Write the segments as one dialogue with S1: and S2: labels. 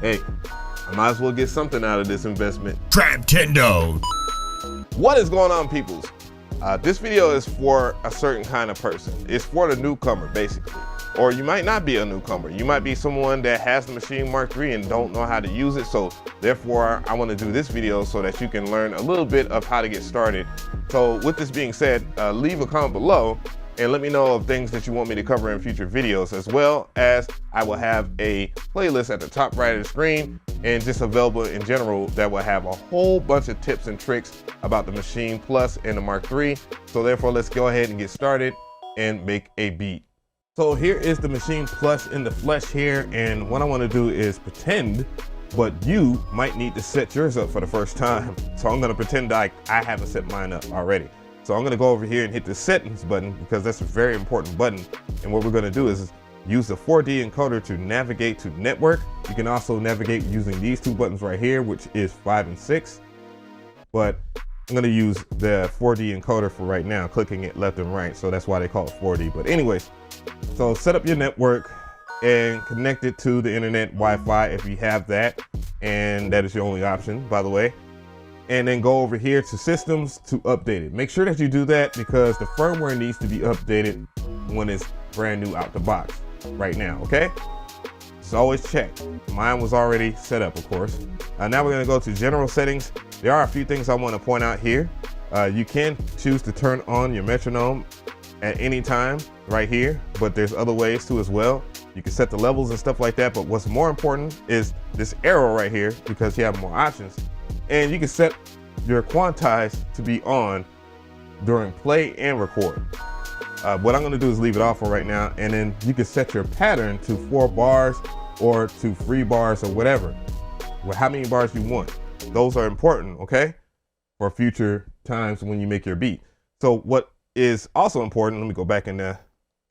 S1: Hey, I might as well get something out of this investment.
S2: Traptendo.
S1: What is going on, peoples? This video is for a certain kind of person. It's for the newcomer, basically. Or you might not be a newcomer. You might be someone that has the Maschine Mark III and don't know how to use it. So therefore, I want to do this video so that you can learn a little bit of how to get started. So with this being said, leave a comment below and let me know of things that you want me to cover in future videos, as well as I will have a playlist at the top right of the screen and just available in general that will have a whole bunch of tips and tricks about the Maschine Plus and the Mark III. So therefore, let's go ahead and get started and make a beat. So here is the Maschine Plus in the flesh here, and what I want to do is pretend, but you might need to set yours up for the first time. So I'm going to pretend like I haven't set mine up already. So I'm going to go over here and hit the settings button because that's a very important button. And what we're going to do is use the 4D encoder to navigate to network. You can also navigate using these two buttons right here, which is 5 and 6. But I'm going to use the 4D encoder for right now, clicking it left and right. So that's why they call it 4D. But anyways, so set up your network and connect it to the internet Wi-Fi if you have that. And that is your only option, by the way. And then go over here to systems to update it. Make sure that you do that because the firmware needs to be updated when it's brand new out the box right now, okay? So always check. Mine was already set up, of course. Now we're gonna go to general settings. There are a few things I wanna point out here. You can choose to turn on your metronome at any time right here, but there's other ways too as well. You can set the levels and stuff like that, but what's more important is this arrow right here because you have more options. And you can set your quantize to be on during play and record. What I'm gonna do is leave it off for right now, and then you can set your pattern to 4 bars or to 3 bars or whatever, or how many bars you want. Those are important, okay? For future times when you make your beat. So what is also important, let me go back in the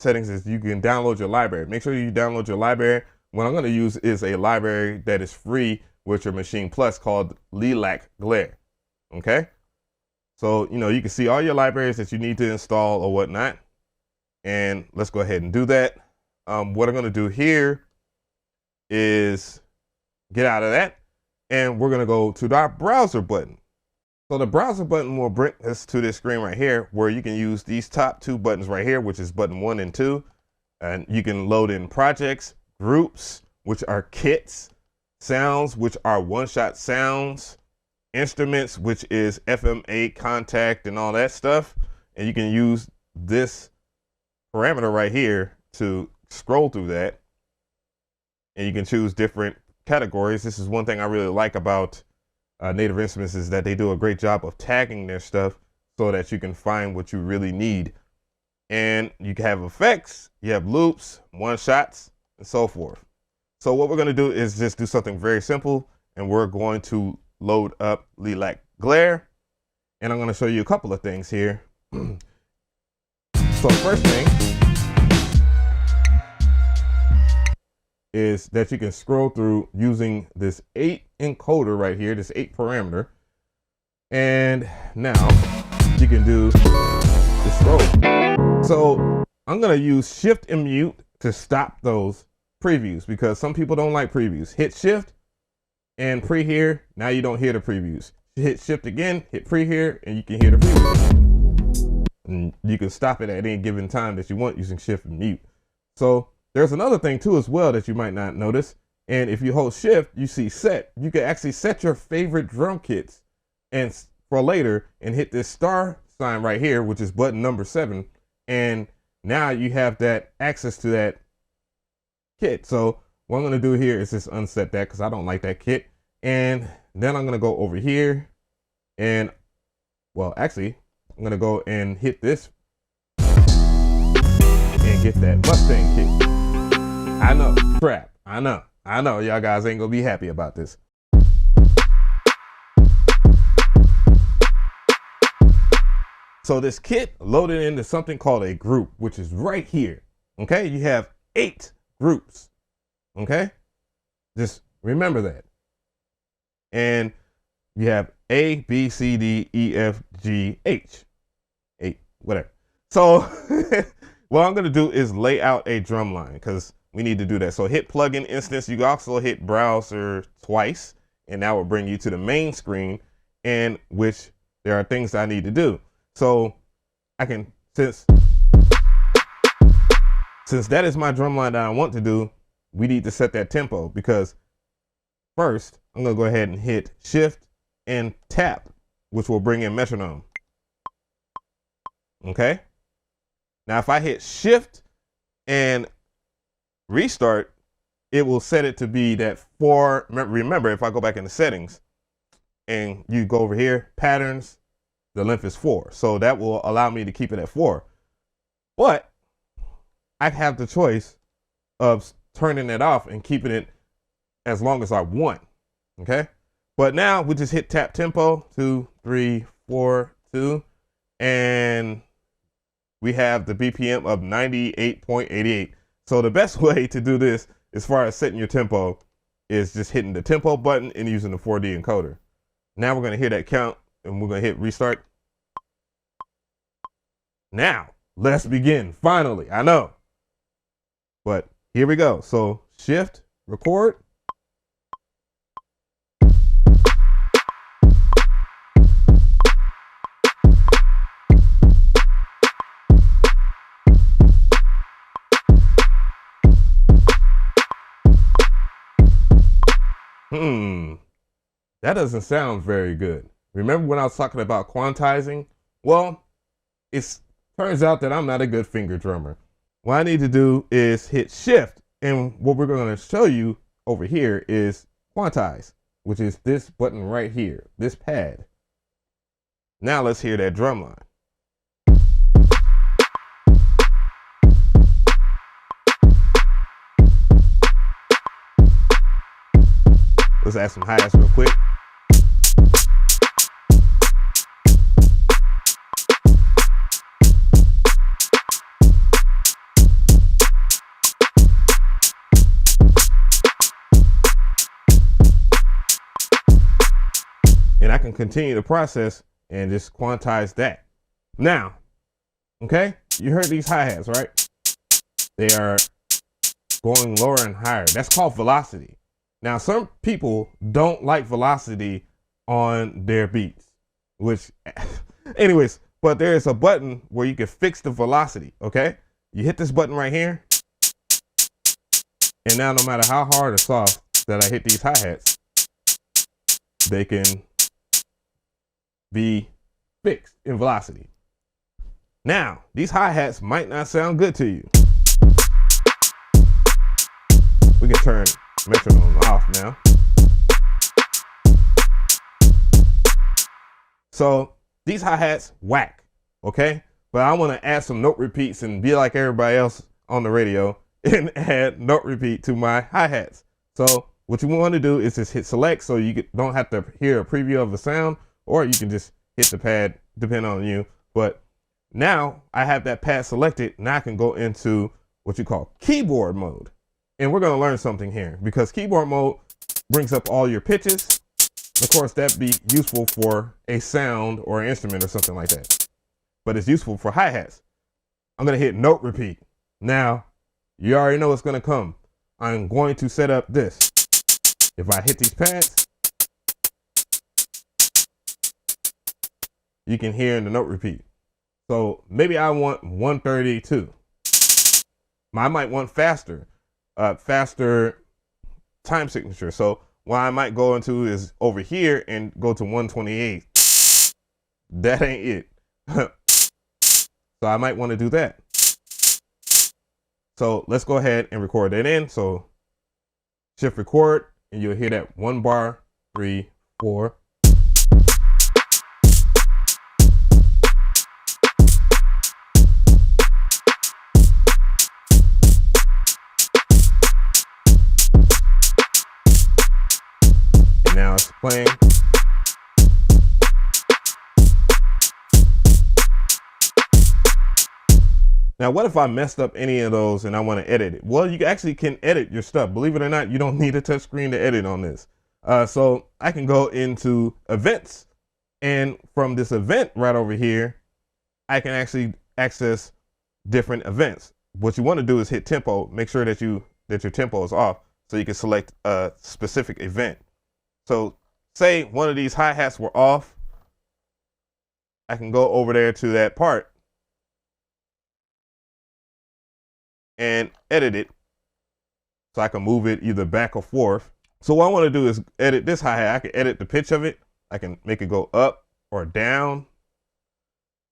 S1: settings, is you can download your library. Make sure you download your library. What I'm gonna use is a library that is free with your Maschine Plus called Lilac Glare, okay? So, you know, you can see all your libraries that you need to install or whatnot. And let's go ahead and do that. What I'm gonna do here is get out of that, and we're gonna go to our browser button. So the browser button will bring us to this screen right here where you can use these top 2 buttons right here, which is button 1 and 2. And you can load in projects, groups, which are kits, sounds, which are one-shot sounds, instruments, which is FM8, contact, and all that stuff. And you can use this parameter right here to scroll through that. And you can choose different categories. This is one thing I really like about Native Instruments, is that they do a great job of tagging their stuff so that you can find what you really need. And you can have effects, you have loops, one-shots, and so forth. So what we're going to do is just do something very simple, and we're going to load up Lilac Glare, and I'm going to show you a couple of things here. So first thing is that you can scroll through using this 8 encoder right here, this 8 parameter, and now you can do the scroll. So I'm going to use Shift and Mute to stop those previews because some people don't like previews. Hit Shift and pre here. Now you don't hear the previews. Hit Shift again, hit pre here, and you can hear the previews. And you can stop it at any given time that you want using Shift and Mute. So there's another thing too as well that you might not notice. And if you hold Shift, you see set. You can actually set your favorite drum kits and for later and hit this star sign right here, which is button number 7. And now you have that access to that kit. So what I'm going to do here is just unset that because I don't like that kit. And then I'm going to go over here and, well, actually, I'm going to go and hit this and get that Mustang kit. I know, crap. I know y'all guys ain't going to be happy about this. So this kit loaded into something called a group, which is right here. Okay, you have 8 groups. Okay, just remember that. And you have A, B, C, D, E, F, G, H, 8, whatever. So what I'm going to do is lay out a drum line because we need to do that. So hit plugin instance. You can also hit browser twice, and that will bring you to the main screen, in which there are things I need to do. So I can, since that is my drum line that I want to do, we need to set that tempo, because first I'm gonna go ahead and hit shift and tap, which will bring in metronome. Okay. Now if I hit shift and restart, it will set it to be that 4. Remember, if I go back into settings and you go over here, patterns, the length is 4. So that will allow me to keep it at 4. But I have the choice of turning it off and keeping it as long as I want. Okay. But now we just hit tap tempo, 2, 3, 4, 2, and we have the BPM of 98.88. So the best way to do this, as far as setting your tempo, is just hitting the tempo button and using the 4D encoder. Now we're going to hear that count, and we're going to hit restart. Now, let's begin. Finally, I know. But here we go. So shift, record. That doesn't sound very good. Remember when I was talking about quantizing? Well, it turns out that I'm not a good finger drummer. What I need to do is hit shift, and what we're going to show you over here is quantize, which is this button right here, this pad. Now let's hear that drum line. Let's add some hi-hats real quick. And I can continue the process and just quantize that. Now, okay, you heard these hi-hats, right? They are going lower and higher. That's called velocity. Now, some people don't like velocity on their beats, which, anyways, but there is a button where you can fix the velocity, okay? You hit this button right here, and now no matter how hard or soft that I hit these hi-hats, they can be fixed in velocity. Now, these hi-hats might not sound good to you. We can turn metronome off now. So these hi-hats whack, okay? But I want to add some note repeats and be like everybody else on the radio and add note repeat to my hi-hats. So what you want to do is just hit select, so you don't have to hear a preview of the sound, or you can just hit the pad, depending on you. But now I have that pad selected. Now I can go into what you call keyboard mode. And we're going to learn something here, because keyboard mode brings up all your pitches. Of course, that'd be useful for a sound or an instrument or something like that. But it's useful for hi-hats. I'm going to hit note repeat. Now, you already know what's going to come. I'm going to set up this. If I hit these pads, you can hear in the note repeat. So maybe I want 132. I might want faster time signature. So what I might go into is over here and go to 128. That ain't it. So I might want to do that. So let's go ahead and record that in. So shift record, and you'll hear that 1 bar, 3, 4. Now it's playing. Now, what if I messed up any of those and I want to edit it? Well, you actually can edit your stuff. Believe it or not, you don't need a touch screen to edit on this. So I can go into events, and from this event right over here, I can actually access different events. What you want to do is hit tempo. Make sure that you that your tempo is off so you can select a specific event. So say one of these hi-hats were off, I can go over there to that part and edit it so I can move it either back or forth. So what I want to do is edit this hi-hat. I can edit the pitch of it. I can make it go up or down.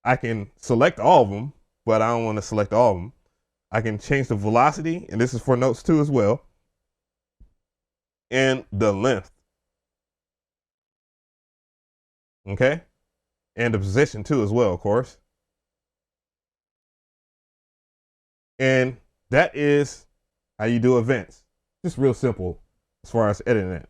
S1: I can select all of them, but I don't want to select all of them. I can change the velocity, and this is for notes too as well, and the length. Okay? And the position too as well, of course. And that is how you do events. Just real simple as far as editing it.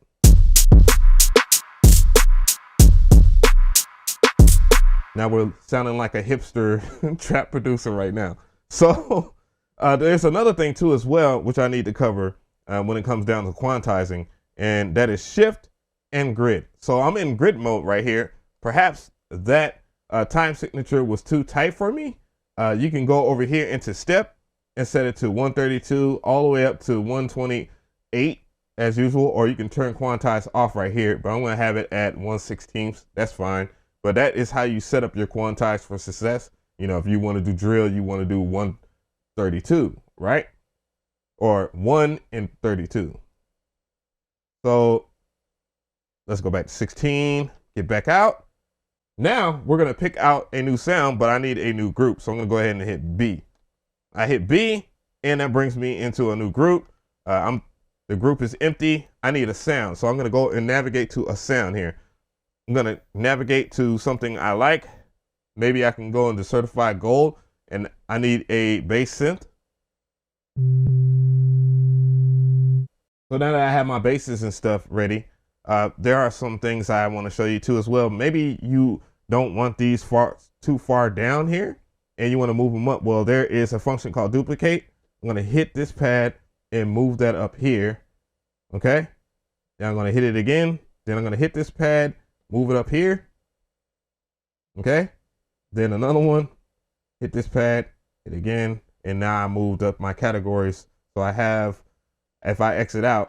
S1: Now we're sounding like a hipster trap producer right now. So there's another thing too as well, which I need to cover when it comes down to quantizing, and that is shift and grid. So I'm in grid mode right here. Perhaps that time signature was too tight for me. You can go over here into step and set it to 132 all the way up to 128 as usual, or you can turn quantize off right here, but I'm going to have it at 1/16. That's fine. But that is how you set up your quantize for success. You know, if you want to do drill, you want to do 132, right? Or 1 and 32. So let's go back to 16, get back out. Now we're going to pick out a new sound, but I need a new group. So I'm going to go ahead and hit B. I hit B, and that brings me into a new group. The group is empty. I need a sound. So I'm going to go and navigate to a sound here. I'm going to navigate to something I like. Maybe I can go into certified gold, and I need a bass synth. So now that I have my basses and stuff ready, there are some things I want to show you too as well. Maybe you don't want these too far down here and you want to move them up. Well, there is a function called duplicate. I'm going to hit this pad and move that up here. Okay. Then I'm going to hit it again. Then I'm going to hit this pad, move it up here. Okay. Then another one, hit this pad, hit again. And now I moved up my categories. So I have, if I exit out,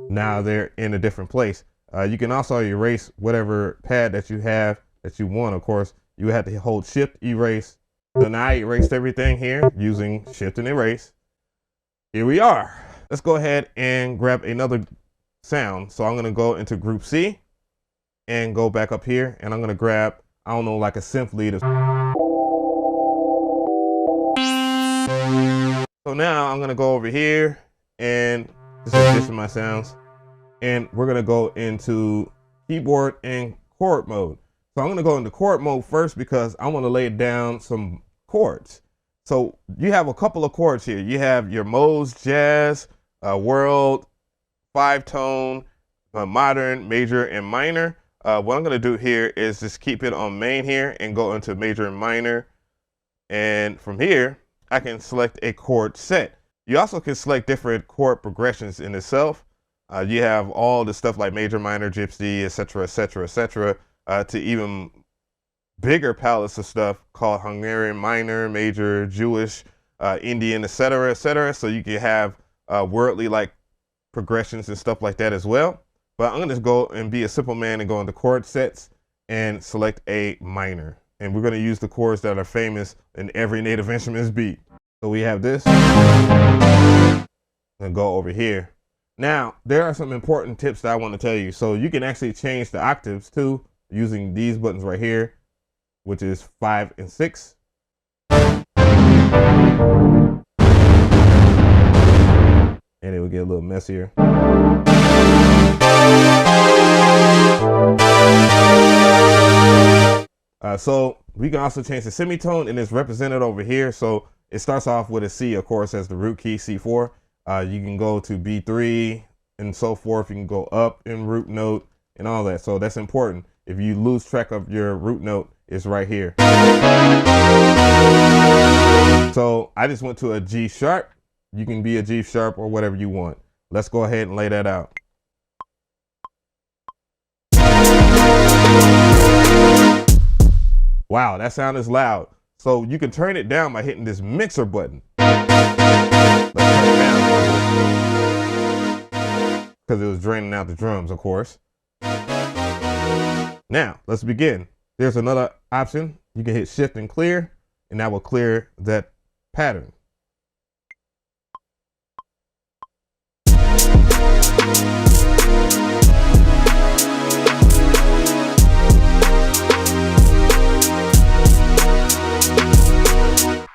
S1: now they're in a different place. You can also erase whatever pad that you have that you want. Of course, you have to hold shift, erase. So now I erased everything here using shift and erase. Here we are. Let's go ahead and grab another sound. So I'm going to go into group C and go back up here, and I'm going to grab, I don't know, like a synth lead. So now I'm going to go over here, and this is my sounds, and we're going to go into keyboard and chord mode. So I'm going to go into chord mode first because I want to lay down some chords. So you have a couple of chords here. You have your modes, jazz, world, 5-tone, modern, major, and minor. What I'm going to do here is just keep it on main here and go into major and minor. And from here, I can select a chord set. You also can select different chord progressions in itself. You have all the stuff like major, minor, gypsy, etc., etc., etc., to even bigger palettes of stuff called Hungarian minor, major, Jewish, Indian, etc., etc. So you can have worldly like progressions and stuff like that as well. But I'm going to go and be a simple man and go into chord sets and select a minor. And we're going to use the chords that are famous in every Native Instruments beat. So we have this. And go over here. Now, there are some important tips that I want to tell you. So you can actually change the octaves too using these buttons right here, which is 5 and 6. And it will get a little messier. So we can also change the semitone, and it's represented over here. So it starts off with a C, of course, as the root key, C4. You can go to B3 and so forth. You can go up in root note and all that. So that's important. If you lose track of your root note, it's right here. So I just went to a G sharp. You can be a G sharp or whatever you want. Let's go ahead and lay that out. Wow, that sound is loud. So you can turn it down by hitting this mixer button. Let's turn it down because it was draining out the drums, of course. Now, let's begin. There's another option. You can hit shift and clear, and that will clear that pattern.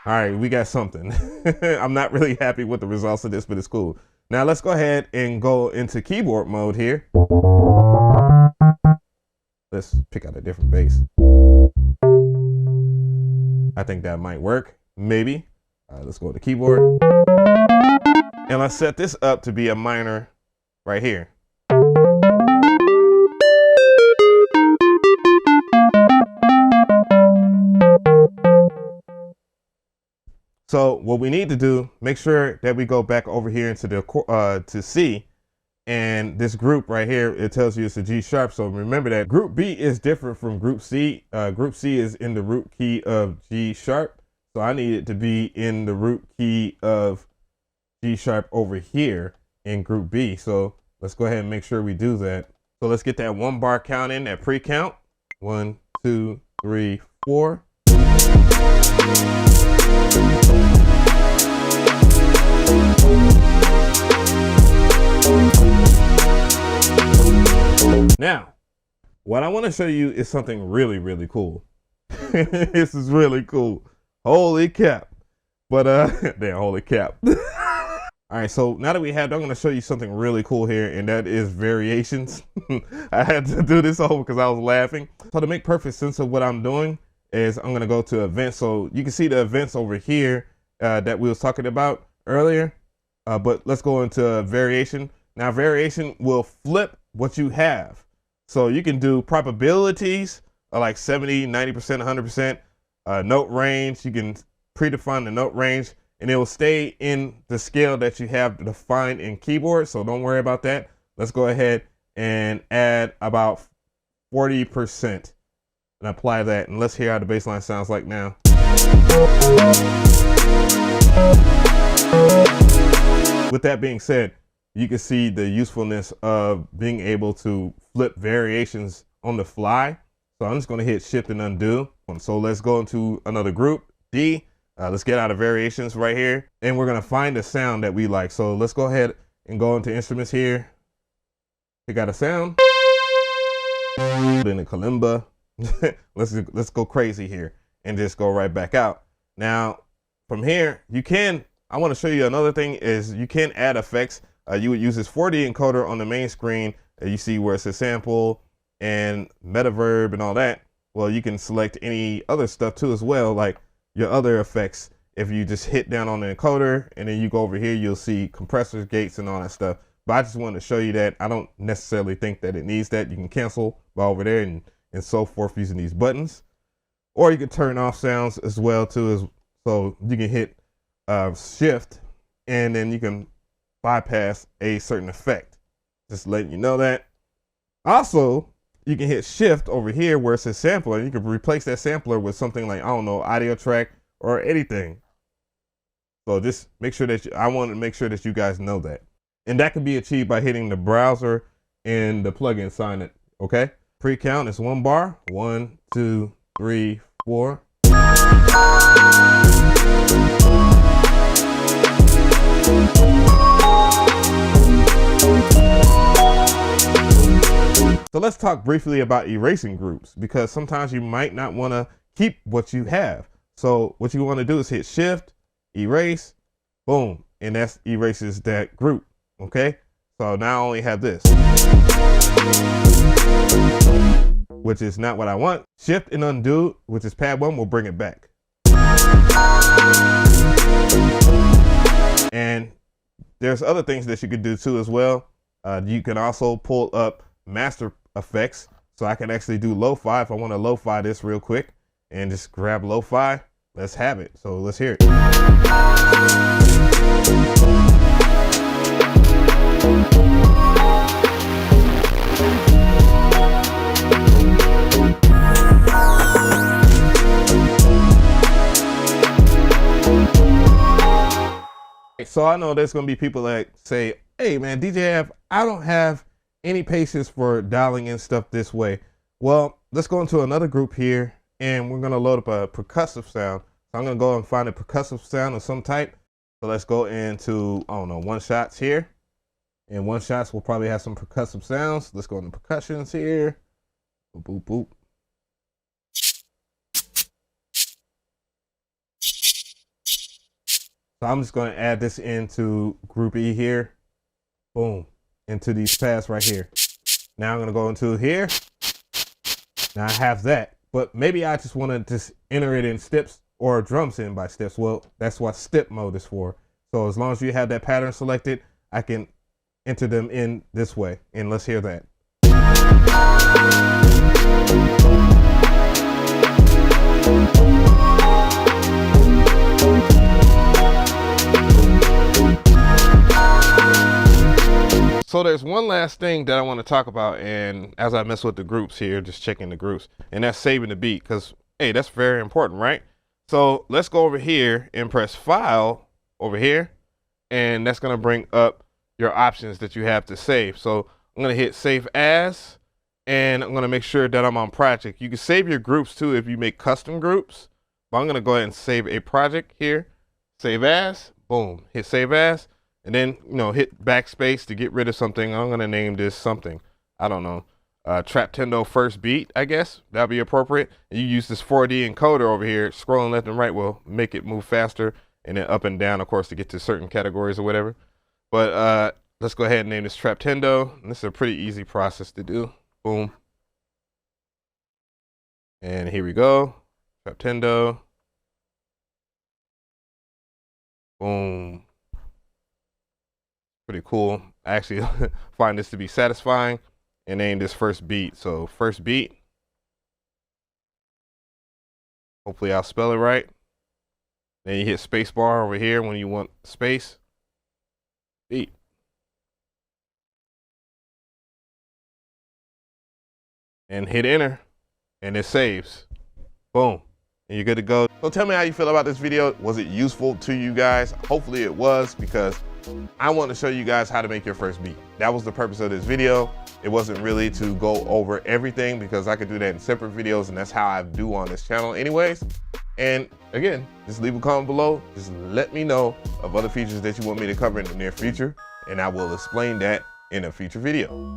S1: All right, we got something. I'm not really happy with the results of this, but it's cool. Now let's go ahead and go into keyboard mode here. Let's pick out a different bass. I think that might work, maybe. All right, let's go to keyboard. And let's set this up to be a minor right here. So what we need to do, make sure that we go back over here into the to C, and this group right here, it tells you it's a G sharp. So remember that group B is different from group C. Group C is in the root key of G sharp. So I need it to be in the root key of G sharp over here in group B. So let's go ahead and make sure we do that. So let's get that 1 bar count in, that pre-count. 1, 2, 3, 4. Now, what I want to show you is something really, really cool. This is really cool. Holy cap. But, damn, holy cap. All right, so now that we have, I'm going to show you something really cool here, and that is variations. I had to do this over because I was laughing. So to make perfect sense of what I'm doing is I'm going to go to events. So you can see the events over here that we was talking about earlier, but let's go into variation. Now, variation will flip what you have. So you can do probabilities like 70, 90%, 100%, note range. You can predefine the note range, and it will stay in the scale that you have defined in keyboard. So don't worry about that. Let's go ahead and add about 40% and apply that. And let's hear how the bass line sounds like now. With that being said, you can see the usefulness of being able to flip variations on the fly. So I'm just going to hit shift and undo. So let's go into another group, D. Let's get out of variations right here, and we're going to find a sound that we like. So let's go ahead and go into instruments here. Pick out a sound. Then a kalimba. let's go crazy here and just go right back out. Now from here, I want to show you another thing is you can add effects. You would use this 4D encoder on the main screen. You see where it says sample and metaverb and all that. Well, you can select any other stuff too as well, like your other effects. If you just hit down on the encoder and then you go over here, you'll see compressors, gates, and all that stuff. But I just wanted to show you that. I don't necessarily think that it needs that. You can cancel by over there and so forth using these buttons. Or you can turn off sounds as well too. So you can hit shift and then you can bypass a certain effect. Just letting you know that. Also, you can hit shift over here where it says sampler, and you can replace that sampler with something like, I don't know, audio track or anything. So just make sure that I want to make sure that you guys know that. And that can be achieved by hitting the browser and the plugin sign it. Okay. Pre-count is 1 bar. 1, 2, 3, 4. So let's talk briefly about erasing groups, because sometimes you might not want to keep what you have. So what you want to do is hit shift, erase, boom, and that erases that group. Okay, so now I only have this, which is not what I want. Shift and undo, which is pad 1, will bring it back. And there's other things that you could do too as well. You can also pull up master effects. So I can actually do lo-fi if I want to lo-fi this real quick and just grab lo-fi. Let's have it. So let's hear it. So I know there's gonna be people that say, hey man, DJ, I don't have any patience for dialing in stuff this way. Well, let's go into another group here and we're gonna load up a percussive sound. So I'm gonna go and find a percussive sound of some type. So let's go into, I don't know, one shots here. And one shots will probably have some percussive sounds. Let's go into percussions here. Boop, boop, boop. So I'm just going to add this into group E here. Boom. Into these pads right here. Now I'm going to go into here. Now I have that. But maybe I just want to just enter it in steps or drums in by steps. Well, that's what step mode is for. So as long as you have that pattern selected, I can enter them in this way. And let's hear that. So there's one last thing that I want to talk about, and as I mess with the groups here, just checking the groups, and that's saving the beat, because hey, that's very important, right? So let's go over here and press File over here, and that's going to bring up your options that you have to save. So I'm going to hit Save As, and I'm going to make sure that I'm on project. You can save your groups too if you make custom groups, but I'm going to go ahead and save a project here. Save As, boom, hit Save As. And then, you know, hit backspace to get rid of something. I'm going to name this something. I don't know. Traptendo first beat, I guess. That'd be appropriate. And you use this 4D encoder over here. Scrolling left and right will make it move faster. And then up and down, of course, to get to certain categories or whatever. But let's go ahead and name this Traptendo. And this is a pretty easy process to do. Boom. And here we go. Traptendo. Boom. Pretty cool. I actually find this to be satisfying and name this first beat. So first beat. Hopefully I'll spell it right. Then you hit space bar over here when you want space. Beat. And hit enter. And it saves. Boom. And you're good to go. So tell me how you feel about this video. Was it useful to you guys? Hopefully it was, because I want to show you guys how to make your first beat. That was the purpose of this video. It wasn't really to go over everything, because I could do that in separate videos, and that's how I do on this channel anyways. And again, just leave a comment below. Just let me know of other features that you want me to cover in the near future, and I will explain that in a future video.